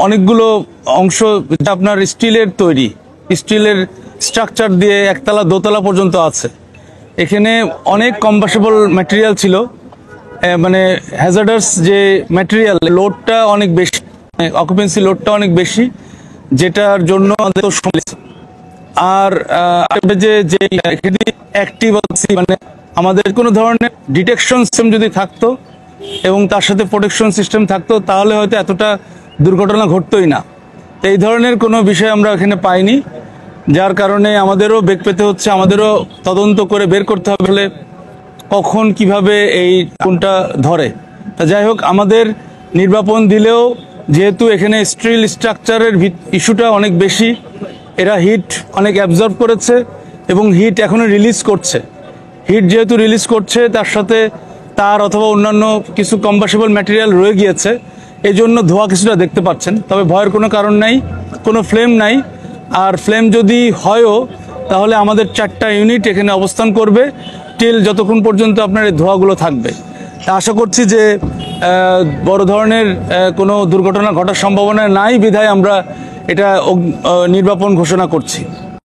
অনেকগুলো অংশ আপনার স্টিলের তৈরি, স্টিলের স্ট্রাকচার দিয়ে একতলা দোতলা পর্যন্ত আছে। এখানে অনেক কম্বাসেবল ম্যাটেরিয়াল ছিল, মানে হ্যাজার্ডাস যে ম্যাটেরিয়াল, লোডটা অনেক বেশি, অকুপেন্সি লোডটা অনেক বেশি, যেটার জন্য আমাদের আর যে অ্যাক্টিভ মানে আমাদের কোনো ধরনের ডিটেকশন সিস্টেম যদি থাকতো এবং তার সাথে প্রোটেকশন সিস্টেম থাকতো তাহলে হয়তো এতটা দুর্ঘটনা ঘটতোই না। তো এই ধরনের কোনো বিষয় আমরা এখানে পাইনি, যার কারণে আমাদেরও বেগ পেতে হচ্ছে, আমাদেরও তদন্ত করে বের করতে হবে কখন কিভাবে এই কোনটা ধরে। তা যাই হোক, আমাদের নির্বাপন দিলেও যেহেতু এখানে স্টিল স্ট্রাকচারের ইস্যুটা অনেক বেশি, এরা হিট অনেক অ্যাবজর্ব করেছে এবং হিট এখনো রিলিজ করছে। হিট যেহেতু রিলিজ করছে, তার সাথে তার অথবা অন্যান্য কিছু কম্বাসেবল ম্যাটেরিয়াল রয়ে গিয়েছে, এই জন্য ধোঁয়া কিছুটা দেখতে পাচ্ছেন। তবে ভয়ের কোনো কারণ নাই, কোনো ফ্লেম নাই। আর ফ্লেম যদি হয়ও তাহলে আমাদের 4টা ইউনিট এখানে অবস্থান করবে টিল যতক্ষণ পর্যন্ত আপনার এই ধোঁয়াগুলো থাকবে। তা আশা করছি যে বড় ধরনের কোনো দুর্ঘটনা ঘটার সম্ভাবনা নাই বিধায় আমরা এটা নির্বাপন ঘোষণা করছি।